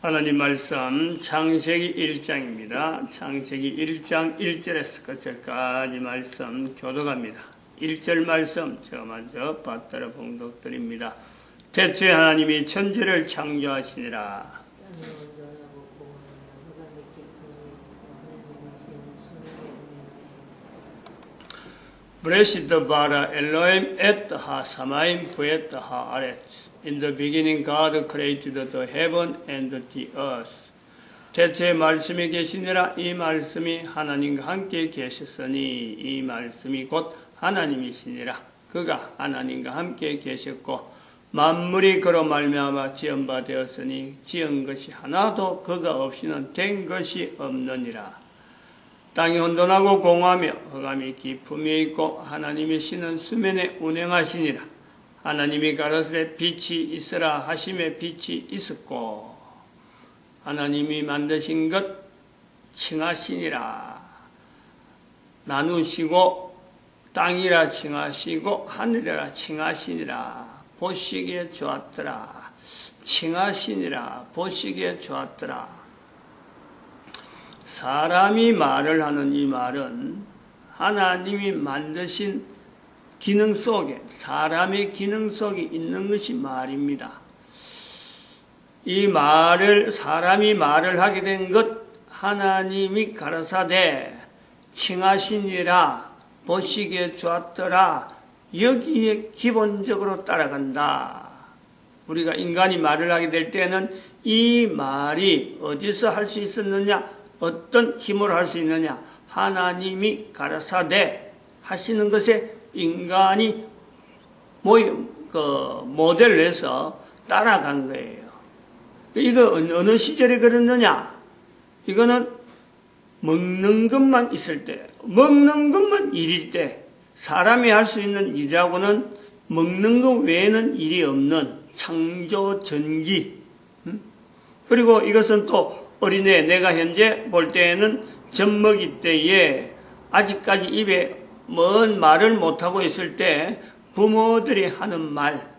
하나님 말씀 창세기 1장입니다. 창세기 1장 1절에서 끝절까지 말씀 교독합니다. 1절 말씀 제가 먼저 받들어 봉독드립니다. 태초에 하나님이 천지를 창조하시니라. 브레시드 바라 엘로임 에트 하 사마임 부에트 하 아렛. In the beginning God created the heaven and the earth. 태초에 말씀이 계시니라. 이 말씀이 하나님과 함께 계셨으니 이 말씀이 곧 하나님이시니라. 그가 하나님과 함께 계셨고 만물이 그로 말미암아 지은 바 되었으니 지은 것이 하나도 그가 없이는 된 것이 없느니라. 땅이 혼돈하고 공허하며 흑암이 깊음이 있고 하나님의 신은 수면에 운행하시니라. 하나님이 가라사대 빛이 있으라 하심에 빛이 있었고 하나님이 만드신 것 칭하시니라. 나누시고 땅이라 칭하시고 하늘이라 칭하시니라. 보시기에 좋았더라. 칭하시니라. 보시기에 좋았더라. 사람이 말을 하는 이 말은 하나님이 만드신 기능 속에, 사람의 기능 속에 있는 것이 말입니다. 이 말을, 사람이 말을 하게 된 것, 하나님이 가라사대 칭하시니라. 보시기에 좋았더라. 여기에 기본적으로 따라간다. 우리가 인간이 말을 하게 될 때는 이 말이 어디서 할 수 있었느냐, 어떤 힘으로 할 수 있느냐, 하나님이 가라사대 하시는 것에 인간이 모델을 해서 따라간 거예요. 이거 어느 시절에 그랬느냐? 이거는 먹는 것만 있을 때, 먹는 것만 일일 때, 사람이 할 수 있는 일이라고는 먹는 것 외에는 일이 없는 창조 전기. 그리고 이것은 또 어린애, 내가 현재 볼 때에는 젖먹이 때에 아직까지 입에 먼 말을 못하고 있을 때 부모들이 하는 말,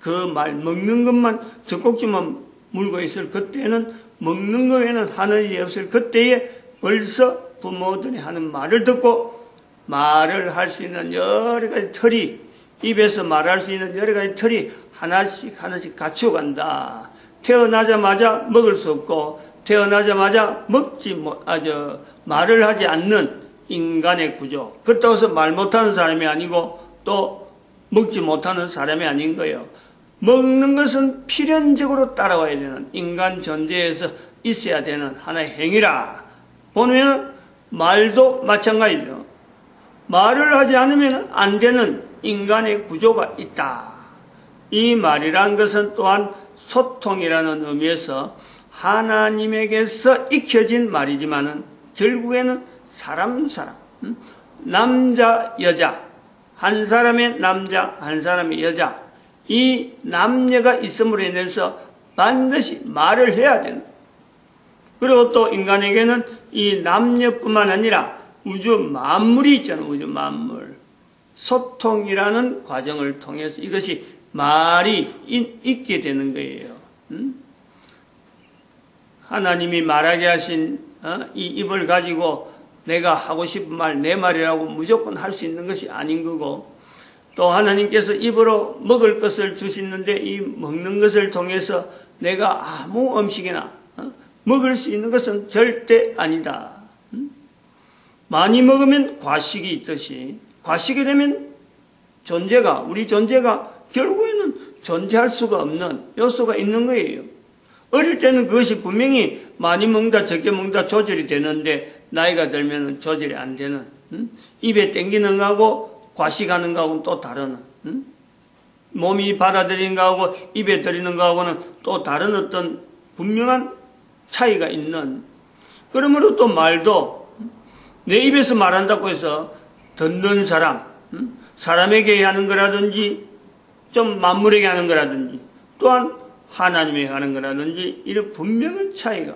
그 말, 먹는 것만 젖꼭지만 물고 있을 그때는 먹는 것 외에는 하는 일이 없을 그때에 벌써 부모들이 하는 말을 듣고 말을 할 수 있는 여러 가지 털이, 입에서 말할 수 있는 여러 가지 털이 하나씩 갖추어간다. 태어나자마자 먹을 수 없고 태어나자마자 말을 하지 않는 인간의 구조. 그렇다고 해서 말 못하는 사람이 아니고 또 먹지 못하는 사람이 아닌 거예요. 먹는 것은 필연적으로 따라와야 되는 인간 존재에서 있어야 되는 하나의 행위라. 보면 말도 마찬가지죠. 말을 하지 않으면 안 되는 인간의 구조가 있다. 이 말이란 것은 또한 소통이라는 의미에서 하나님에게서 익혀진 말이지만은 결국에는 사람, 남자, 여자, 한 사람의 남자, 한 사람의 여자, 이 남녀가 있음으로 인해서 반드시 말을 해야 되는. 그리고 또 인간에게는 이 남녀뿐만 아니라 우주 만물이 있잖아요. 우주 만물. 소통이라는 과정을 통해서 이것이 말이 있게 되는 거예요. 하나님이 말하게 하신 이 입을 가지고 내가 하고 싶은 말, 내 말이라고 무조건 할 수 있는 것이 아닌 거고, 또 하나님께서 입으로 먹을 것을 주시는데 이 먹는 것을 통해서 내가 아무 음식이나 먹을 수 있는 것은 절대 아니다. 많이 먹으면 과식이 있듯이 과식이 되면 우리 존재가 결국에는 존재할 수가 없는 요소가 있는 거예요. 어릴 때는 그것이 분명히 많이 먹다 적게 먹다 조절이 되는데 나이가 들면 조절이 안 되는, 입에 땡기는 거하고 과식하는 거하고는 또 다른, 몸이 받아들이는 거하고 입에 들이는 거하고는 또 다른 어떤 분명한 차이가 있는. 그러므로 또 말도 내 입에서 말한다고 해서 듣는 사람, 사람에게 하는 거라든지 좀 만물에게 하는 거라든지 또한 하나님에게 하는 거라든지 이런 분명한 차이가,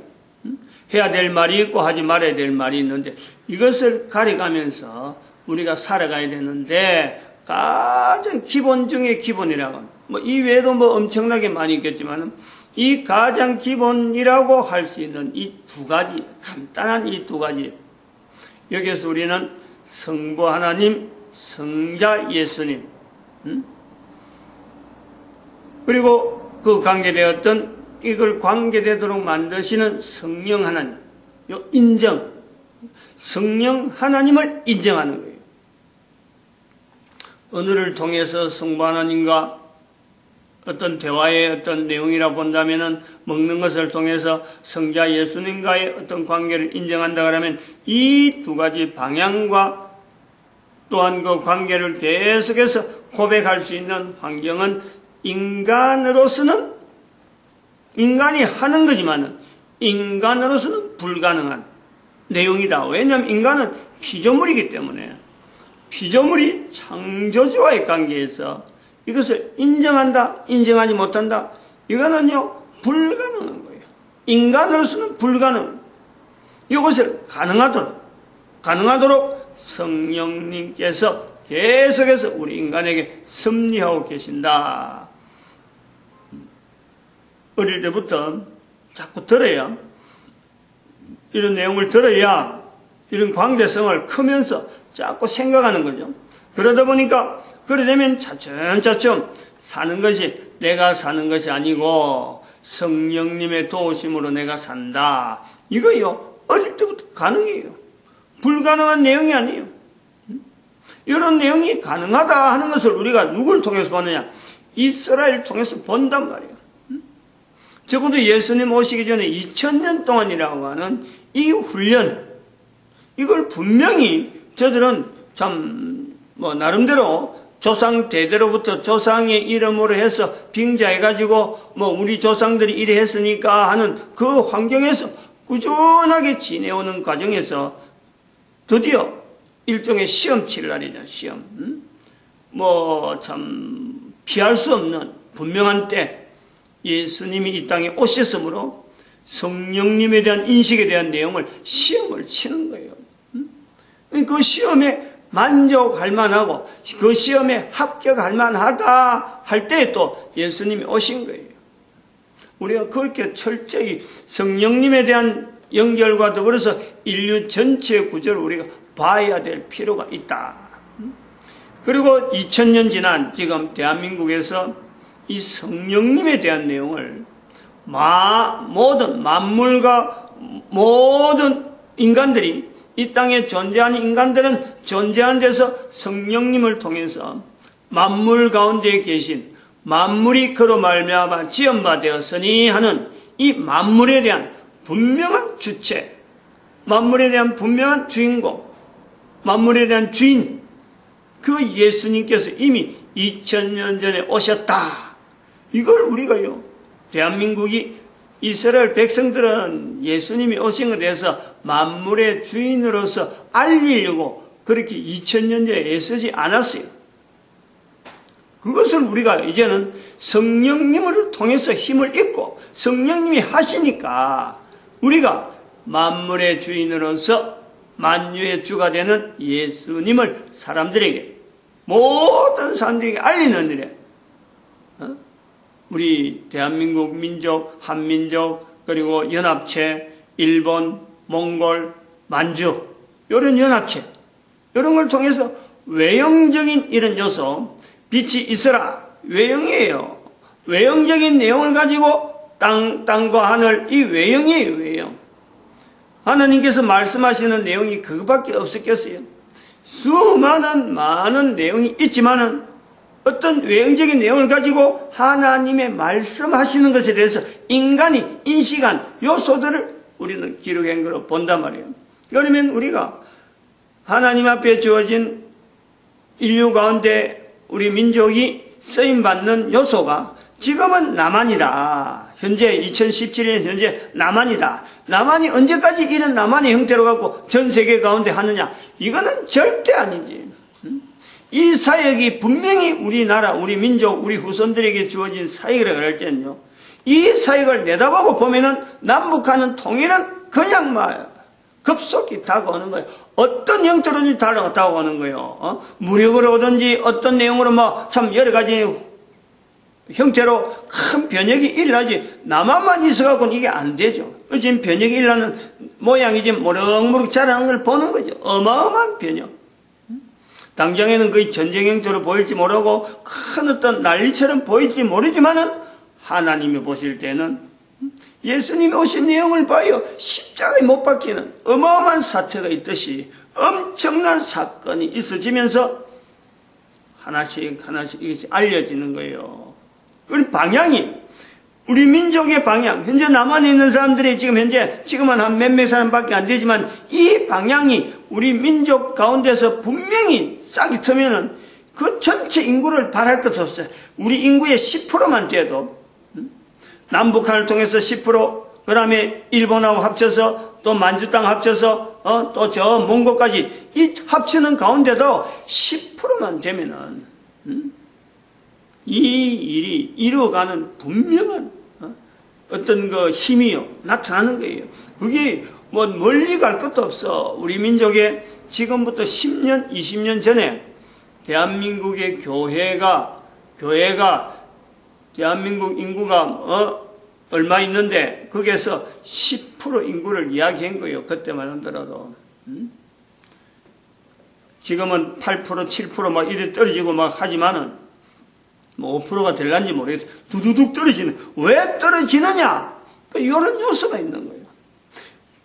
해야 될 말이 있고 하지 말아야 될 말이 있는데 이것을 가려가면서 우리가 살아가야 되는데 가장 기본 중에 기본이라고, 이 외에도 엄청나게 많이 있겠지만 이 가장 기본이라고 할 수 있는 이 두 가지, 간단한 이 두 가지. 여기서 우리는 성부 하나님, 성자 예수님, 그리고 그 관계되었던 이걸 관계되도록 만드시는 성령 하나님, 요 인정, 성령 하나님을 인정하는 거예요. 언어를 통해서 성부 하나님과 어떤 대화의 어떤 내용이라 본다면은 먹는 것을 통해서 성자 예수님과의 어떤 관계를 인정한다 그러면 이 두 가지 방향과 또한 그 관계를 계속해서 고백할 수 있는 환경은 인간으로서는 인간이 하는 거지만은 인간으로서는 불가능한 내용이다. 왜냐하면 인간은 피조물이기 때문에 피조물이 창조주와의 관계에서 이것을 인정한다, 인정하지 못한다. 이거는요, 불가능한 거예요. 인간으로서는 불가능. 이것을 가능하도록 성령님께서 계속해서 우리 인간에게 섭리하고 계신다. 어릴 때부터 자꾸 들어야, 이런 내용을 들어야 이런 관계성을 크면서 자꾸 생각하는 거죠. 그러다 보니까 그래 되면 차츰차츰 사는 것이 내가 사는 것이 아니고 성령님의 도우심으로 내가 산다. 이거요, 어릴 때부터 가능해요. 불가능한 내용이 아니에요. 이런 내용이 가능하다 하는 것을 우리가 누굴 통해서 보느냐? 이스라엘을 통해서 본단 말이에요. 적어도 예수님 오시기 전에 2000년 동안이라고 하는 이 훈련, 이걸 분명히 저들은 참 나름대로 조상 대대로부터 조상의 이름으로 해서 빙자해가지고 우리 조상들이 이래 했으니까 하는 그 환경에서 꾸준하게 지내오는 과정에서 드디어 일종의 시험 칠 날이죠. 시험. 참 피할 수 없는 분명한 때 예수님이 이 땅에 오셨으므로 성령님에 대한 인식에 대한 내용을 시험을 치는 거예요. 그 시험에 만족할 만하고 그 시험에 합격할 만하다 할 때 또 예수님이 오신 거예요. 우리가 그렇게 철저히 성령님에 대한 연결과 더불어서 인류 전체의 구조를 우리가 봐야 될 필요가 있다. 그리고 2000년 지난 지금 대한민국에서 이 성령님에 대한 내용을 모든 만물과 모든 인간들이 이 땅에 존재하는 인간들은 존재한 데서 성령님을 통해서 만물 가운데 계신 만물이 그로 말미암아 지음바 되었으니 하는 이 만물에 대한 분명한 주체, 만물에 대한 분명한 주인공, 만물에 대한 주인, 그 예수님께서 이미 2000년 전에 오셨다. 이걸 우리가요, 대한민국이 이스라엘 백성들은 예수님이 오신 것에 대해서 만물의 주인으로서 알리려고 그렇게 2000년 전에 애쓰지 않았어요. 그것을 우리가 이제는 성령님을 통해서 힘을 얻고 성령님이 하시니까 우리가 만물의 주인으로서 만유의 주가 되는 예수님을 사람들에게, 모든 사람들에게 알리는 일에 우리 대한민국 민족, 한민족, 그리고 연합체, 일본, 몽골, 만주, 이런 연합체, 이런 걸 통해서 외형적인 이런 요소, 빛이 있어라, 외형이에요. 외형적인 내용을 가지고 땅과 하늘, 이 외형이에요, 외형. 하나님께서 말씀하시는 내용이 그거밖에 없었겠어요. 많은 내용이 있지만은 어떤 외형적인 내용을 가지고 하나님의 말씀하시는 것에 대해서 인간이 인식한 요소들을 우리는 기록한 것으로 본단 말이에요. 그러면 우리가 하나님 앞에 주어진 인류 가운데 우리 민족이 쓰임받는 요소가 지금은 남한이다. 현재 2017년 현재 남한이다. 남한이 언제까지 이런 남한의 형태로 갖고 전 세계 가운데 하느냐? 이거는 절대 아니지. 이 사역이 분명히 우리나라, 우리 민족, 우리 후손들에게 주어진 사역이라고 할 때는요, 이 사역을 내다보고 보면은 남북한은 통일은 그냥 급속히 다가오는 거예요. 어떤 형태로든지 다가오는 거예요. 무력으로 오든지 어떤 내용으로 참 여러 가지 형태로 큰 변혁이 일어나지 나만만 있어갖고는 이게 안 되죠. 지금 변혁이 일어나는 모양이 지금 모락모락 자라는 걸 보는 거죠. 어마어마한 변혁. 당장에는 거의 전쟁 형태로 보일지 모르고 큰 어떤 난리처럼 보일지 모르지만은 하나님이 보실 때는 예수님이 오신 내용을 봐요. 십자가에 못 박히는 어마어마한 사태가 있듯이 엄청난 사건이 있어지면서 하나씩 이것이 알려지는 거예요. 그 방향이 우리 민족의 방향, 현재 남한에 있는 사람들이 지금은 한 몇몇 사람밖에 안 되지만 이 방향이 우리 민족 가운데서 분명히 싹이 트면은 그 전체 인구를 바랄 것 없어요. 우리 인구의 10%만 돼도 남북한을 통해서 10%, 그 다음에 일본하고 합쳐서 또 만주 땅 합쳐서 또 저 몽골까지 이 합치는 가운데도 10%만 되면은 이 일이 이루어가는 분명한 어떤 그 힘이요 나타나는 거예요. 그게 뭐 멀리 갈 것도 없어. 우리 민족의 지금부터 10년, 20년 전에 대한민국의 교회가 대한민국 인구가 얼마 있는데 거기에서 10% 인구를 이야기한 거예요. 그때만 하더라도. 지금은 8%, 7% 막 이래 떨어지고 막 하지만은 뭐 5%가 될란지 모르겠어요. 두두둑 떨어지는. 왜 떨어지느냐? 이런 요소가 있는 거예요.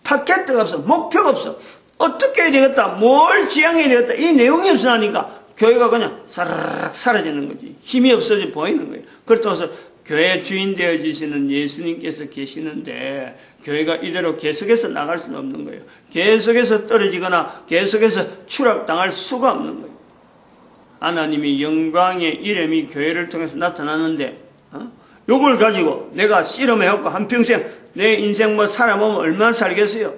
타겟가 없어. 목표가 없어. 어떻게 해야 되겠다. 뭘 지향해야 되겠다. 이 내용이 없으니까 교회가 그냥 사르륵 사라지는 거지. 힘이 없어져 보이는 거예요. 그렇다고 해서 교회 주인 되어지시는 예수님께서 계시는데 교회가 이대로 계속해서 나갈 수는 없는 거예요. 계속해서 떨어지거나 계속해서 추락당할 수가 없는 거예요. 하나님의 영광의 이름이 교회를 통해서 나타나는데 요걸 가지고 내가 씨름해갖고 한평생 내 인생 뭐 살아보면 얼마나 살겠어요?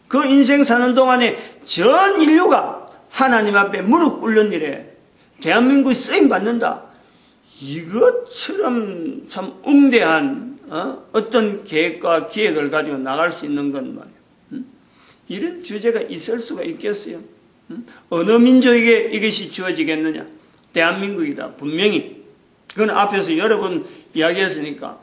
그 인생 사는 동안에 전 인류가 하나님 앞에 무릎 꿇는 일에 대한민국이 쓰임받는다. 이것처럼 참 웅대한 어떤 계획과 기획을 가지고 나갈 수 있는 건 말이에요. 이런 주제가 있을 수가 있겠어요? 어느 민족에게 이것이 주어지겠느냐? 대한민국이다. 분명히. 그건 앞에서 여러 번 이야기했으니까.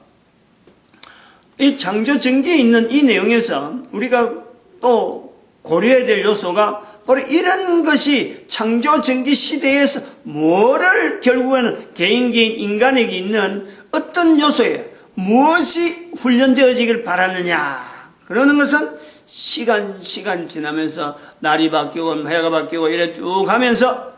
이 창조전기에 있는 이 내용에서 우리가 또 고려해야 될 요소가 바로 이런 것이 창조전기 시대에서 뭐를 결국에는 개인 인간에게 있는 어떤 요소에 무엇이 훈련되어지길 바라느냐. 그러는 것은 시간 지나면서 날이 바뀌고 해가 바뀌고 이래 쭉 하면서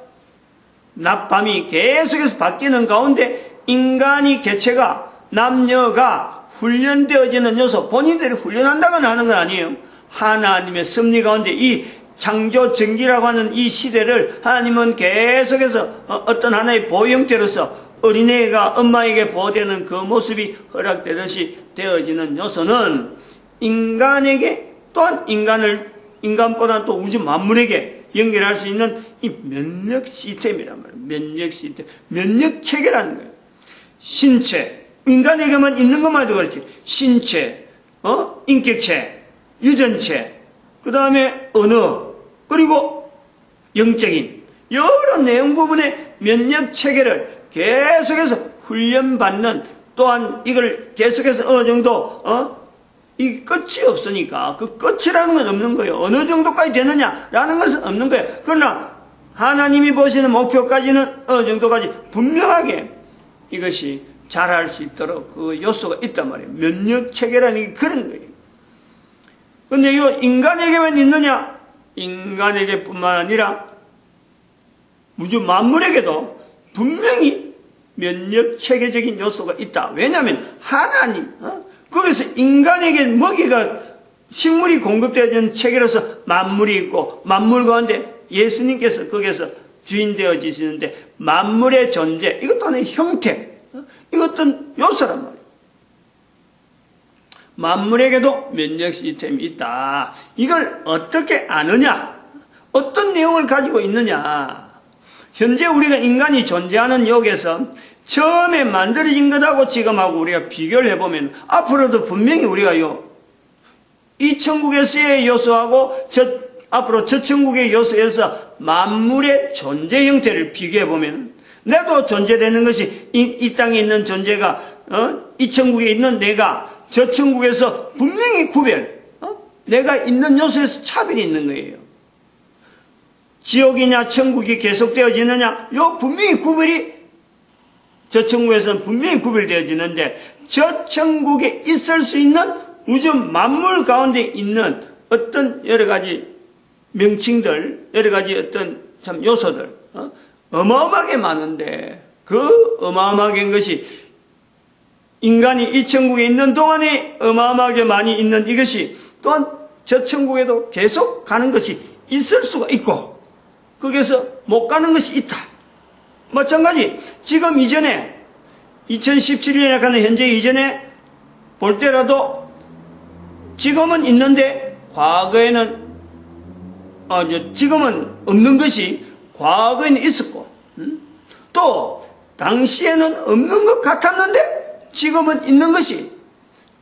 낮밤이 계속해서 바뀌는 가운데 인간이 개체가 남녀가 훈련되어지는 요소 본인들이 훈련한다거나 하는 건 아니에요. 하나님의 섭리 가운데 이 창조전기라고 하는 이 시대를 하나님은 계속해서 어떤 하나의 보호 형태로서 어린애가 엄마에게 보호되는 그 모습이 허락되듯이 되어지는 요소는 인간에게 또한 인간보다 또 우주 만물에게 연결할 수 있는 이 면역 시스템이란 말이에요. 면역 시스템. 면역 체계라는 거예요. 신체. 인간에게만 있는 것만 해도 그렇지. 신체, 인격체, 유전체, 그 다음에 언어, 그리고 영적인 여러 내용 부분의 면역 체계를 계속해서 훈련받는 또한 이걸 계속해서 어느 정도 이 끝이 없으니까 그 끝이라는 건 없는 거예요. 어느 정도까지 되느냐라는 것은 없는 거예요. 그러나 하나님이 보시는 목표까지는 어느 정도까지 분명하게 이것이 잘할 수 있도록 그 요소가 있단 말이에요. 면역 체계라는 게 그런 거예요. 근데 이거 인간에게만 있느냐? 인간에게뿐만 아니라 우주 만물에게도 분명히 면역 체계적인 요소가 있다. 왜냐하면 하나님 거기서 인간에게 먹이가 식물이 공급되어지는 체계로서 만물이 있고 만물 가운데 예수님께서 거기에서 주인 되어지시는데 만물의 존재 이것도 하나의 형태 이것도 요소란 말이에요. 만물에게도 면역 시스템이 있다. 이걸 어떻게 아느냐? 어떤 내용을 가지고 있느냐? 현재 우리가 인간이 존재하는 여기에서 처음에 만들어진 것하고 지금하고 우리가 비교를 해보면 앞으로도 분명히 우리가 이 천국에서의 요소하고 앞으로 저 천국의 요소에서 만물의 존재 형태를 비교해보면 내도 존재되는 것이 이 땅에 있는 존재가 이 천국에 있는 내가 저 천국에서 분명히 내가 있는 요소에서 차별이 있는 거예요. 지옥이냐 천국이 계속되어지느냐 요 분명히 구별이 저 천국에서는 분명히 구별되어지는데 저 천국에 있을 수 있는 우주 만물 가운데 있는 어떤 여러 가지 명칭들, 여러 가지 어떤 참 요소들, 어마어마하게 많은데 그 어마어마한 것이 인간이 이 천국에 있는 동안에 어마어마하게 많이 있는 이것이 또한 저 천국에도 계속 가는 것이 있을 수가 있고 거기에서 못 가는 것이 있다. 마찬가지 지금 이전에 2017년에 가는 현재 이전에 볼 때라도 지금은 있는데 과거에는 지금은 없는 것이 과거에는 있었고 또 당시에는 없는 것 같았는데 지금은 있는 것이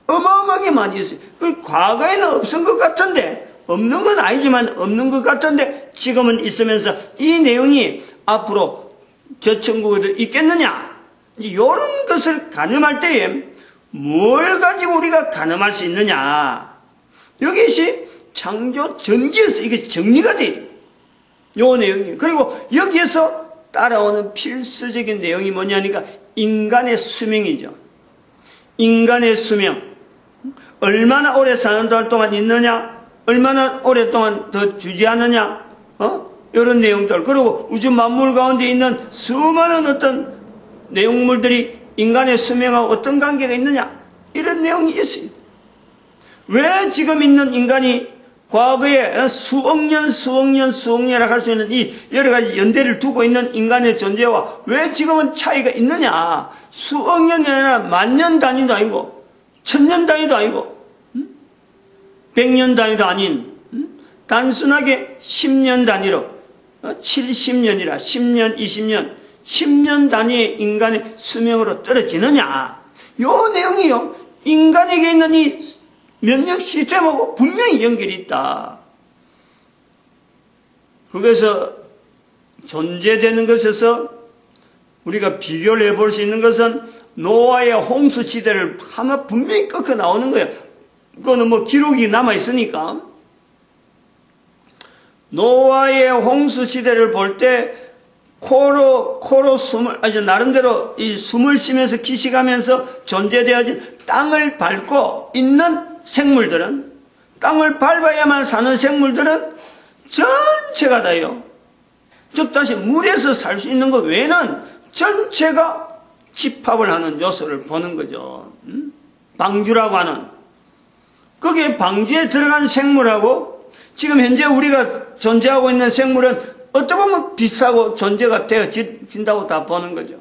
어마어마하게 많이 있어요. 그 과거에는 없은 것 같은데 없는 건 아니지만 없는 것 같은데 지금은 있으면서 이 내용이 앞으로 저 천국에도 있겠느냐 이런 것을 가늠할 때에 뭘 가지고 우리가 가늠할 수 있느냐 여기시 창조 전기에서 이게 정리가 돼요. 요 내용이. 그리고 여기에서 따라오는 필수적인 내용이 뭐냐니까 인간의 수명이죠. 인간의 수명. 얼마나 오래 사는 동안 있느냐, 얼마나 오랫동안 더 주지하느냐, 이런 내용들. 그리고 우주 만물 가운데 있는 수많은 어떤 내용물들이 인간의 수명하고 어떤 관계가 있느냐, 이런 내용이 있어요. 왜 지금 있는 인간이 과거에 수억 년이라 할 수 있는 이 여러 가지 연대를 두고 있는 인간의 존재와 왜 지금은 차이가 있느냐? 수억 년이 아니라 만년 단위도 아니고, 천년 단위도 아니고, 백년 단위도 아닌, 단순하게 10년 단위로, 70년이라 10년, 20년, 10년 단위의 인간의 수명으로 떨어지느냐? 요 내용이요. 인간에게 있는 이 면역 시스템하고 분명히 연결이 있다. 거기서 존재되는 것에서 우리가 비교를 해볼 수 있는 것은 노아의 홍수 시대를 하나 분명히 꺾어 나오는 거예요. 그거는 뭐 기록이 남아있으니까. 노아의 홍수 시대를 볼 때 코로 숨을, 나름대로 이 숨을 쉬면서 기식하면서 존재되어진 땅을 밟고 있는 생물들은, 땅을 밟아야만 사는 생물들은 전체가 다요. 즉, 다시 물에서 살 수 있는 것 외에는 전체가 집합을 하는 요소를 보는 거죠. 방주라고 하는. 거기에 방주에 들어간 생물하고 지금 현재 우리가 존재하고 있는 생물은 어떻게 보면 비슷하고 존재가 되어진다고 다 보는 거죠.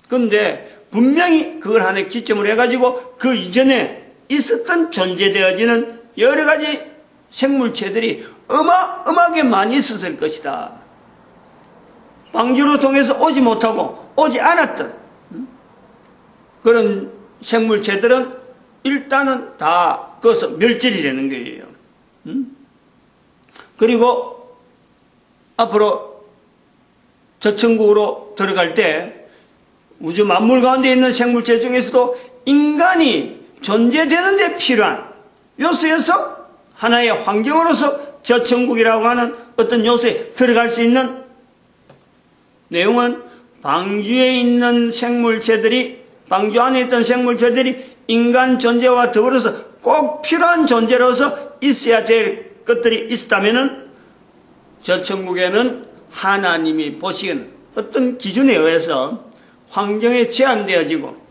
그런데 분명히 그걸 하나의 기점으로 해가지고 그 이전에 있었던 존재되어지는 여러 가지 생물체들이 어마어마하게 많이 있었을 것이다. 방주로 통해서 오지 못하고 오지 않았던 그런 생물체들은 일단은 다 거기서 멸절이 되는 거예요. 그리고 앞으로 저 천국으로 들어갈 때 우주 만물 가운데 있는 생물체 중에서도 인간이 존재되는 데 필요한 요소에서 하나의 환경으로서 저 천국이라고 하는 어떤 요소에 들어갈 수 있는 내용은 방주에 있는 생물체들이, 방주 안에 있던 생물체들이 인간 존재와 더불어서 꼭 필요한 존재로서 있어야 될 것들이 있다면은 저 천국에는 하나님이 보시는 어떤 기준에 의해서 환경에 제한되어지고,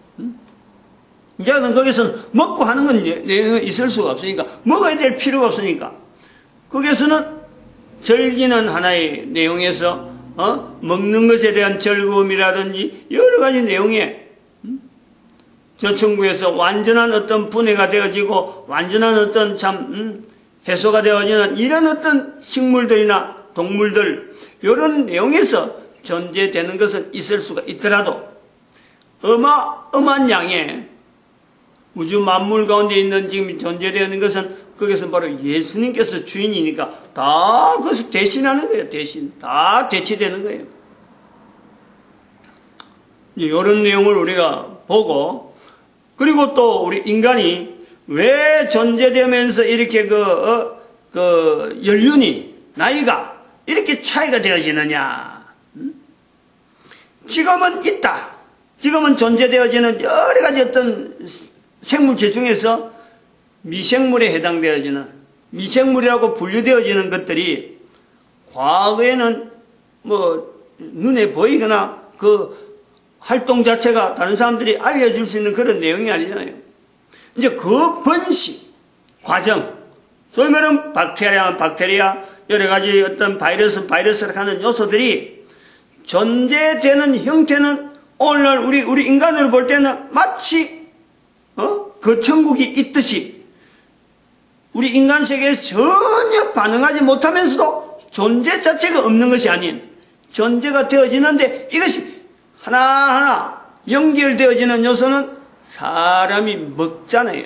이제는 거기서는 먹고 하는 건 있을 수가 없으니까, 먹어야 될 필요가 없으니까, 거기서는 즐기는 하나의 내용에서, 먹는 것에 대한 즐거움이라든지, 여러 가지 내용에, 저 천국에서 완전한 어떤 분해가 되어지고, 완전한 어떤 해소가 되어지는 이런 어떤 식물들이나 동물들, 이런 내용에서 존재되는 것은 있을 수가 있더라도, 어마어마한 양의 우주 만물 가운데 있는 지금 존재되는 것은 거기서 바로 예수님께서 주인이니까 다 그것을 대신하는 거예요. 대신. 다 대체되는 거예요. 이제 이런 내용을 우리가 보고, 그리고 또 우리 인간이 왜 존재되면서 이렇게 연륜이, 나이가 이렇게 차이가 되어지느냐. 지금은 있다. 지금은 존재되어지는 여러 가지 어떤 생물체 중에서 미생물에 해당되어지는, 미생물이라고 분류되어지는 것들이 과거에는 눈에 보이거나 그 활동 자체가 다른 사람들이 알려줄 수 있는 그런 내용이 아니잖아요. 이제 그 번식 과정, 소위 말하면 박테리아, 여러 가지 어떤 바이러스라고 하는 요소들이 존재되는 형태는 오늘날 우리 인간으로 볼 때는 마치 그 천국이 있듯이 우리 인간 세계에서 전혀 반응하지 못하면서도 존재 자체가 없는 것이 아닌 존재가 되어지는데, 이것이 하나하나 연결되어지는 요소는 사람이 먹잖아요.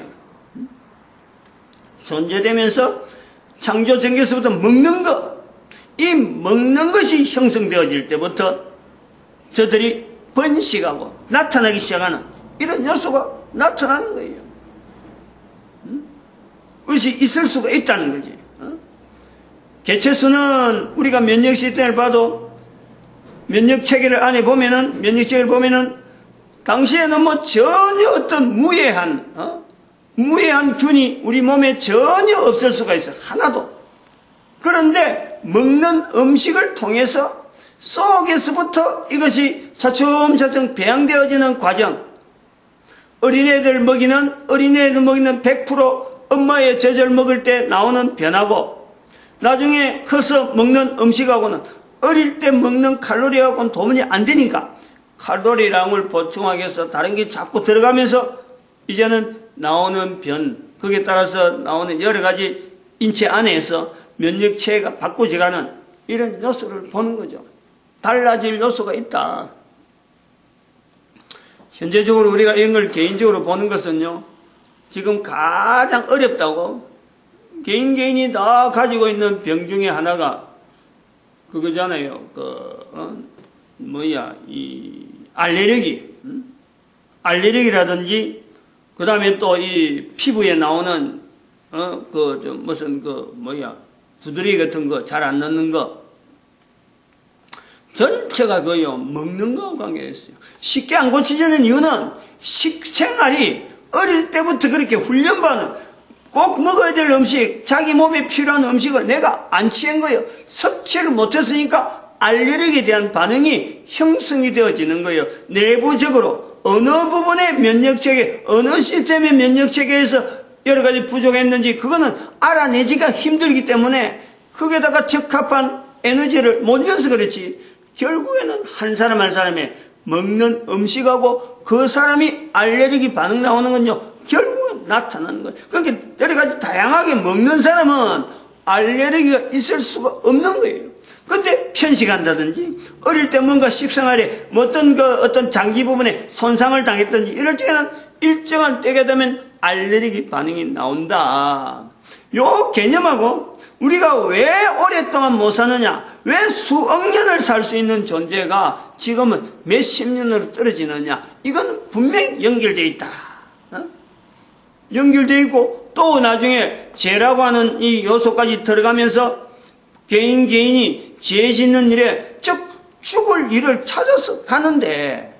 존재되면서 창조 전개에서부터 먹는 것, 이 먹는 것이 형성되어질 때부터 저들이 번식하고 나타나기 시작하는 이런 요소가 나타나는 거예요. 그것이 있을 수가 있다는 거지. 개체수는 우리가 면역 시스템을 봐도 면역 체계를 안에 보면은, 면역 체계를 보면은 당시에는 전혀 어떤 무해한 균이 우리 몸에 전혀 없을 수가 있어. 하나도. 그런데 먹는 음식을 통해서 속에서부터 이것이 차츰차츰 배양되어지는 과정. 어린애들 먹이는 100% 엄마의 젖을 먹을 때 나오는 변화고, 나중에 커서 먹는 음식하고는 어릴 때 먹는 칼로리하고는 도무지 안 되니까 칼로리량을 보충하기 위해서 다른 게 자꾸 들어가면서 이제는 나오는 거기에 따라서 나오는 여러 가지 인체 안에서 면역체계가 바꾸어가는 이런 요소를 보는 거죠. 달라질 요소가 있다. 현재적으로 우리가 이런 걸 개인적으로 보는 것은요, 지금 가장 어렵다고, 개인이 다 가지고 있는 병 중에 하나가 그거잖아요. 이 알레르기라든지, 그 다음에 또 이 피부에 나오는, 두드러기 같은 거 잘 안 넣는 거. 전체가 먹는 거하고 관계됐어요. 쉽게 안 고쳐지는 이유는 식생활이 어릴 때부터 그렇게 훈련받는, 꼭 먹어야 될 음식, 자기 몸에 필요한 음식을 내가 안 취한 거예요. 섭취를 못했으니까 알레르기에 대한 반응이 형성이 되어지는 거예요. 내부적으로 어느 부분의 면역체계, 어느 시스템의 면역체계에서 여러 가지 부족했는지 그거는 알아내기가 힘들기 때문에 거기에다가 적합한 에너지를 못 넣어서 그렇지, 결국에는 한 사람 한 사람의 먹는 음식하고 그 사람이 알레르기 반응 나오는 건요, 결국은 나타나는 거예요. 그러니까 여러 가지 다양하게 먹는 사람은 알레르기가 있을 수가 없는 거예요. 근데 편식한다든지, 어릴 때 뭔가 식생활에 어떤 장기 부분에 손상을 당했든지, 이럴 때는 일정한 때가 되면 알레르기 반응이 나온다. 요 개념하고 우리가 왜 오랫동안 못 사느냐, 왜 수억 년을 살 수 있는 존재가 지금은 몇십 년으로 떨어지느냐, 이건 분명히 연결되어 있다. 연결되어 있고, 또 나중에 죄라고 하는 이 요소까지 들어가면서 개인이 죄 짓는 일에 죽을 일을 찾아서 가는데,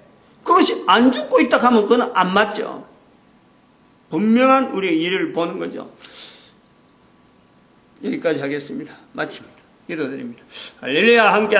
그것이 안 죽고 있다 하면 그건 안 맞죠. 분명한 우리의 일을 보는 거죠. 여기까지 하겠습니다. 마칩니다. 기도드립니다. 할렐루야. 함께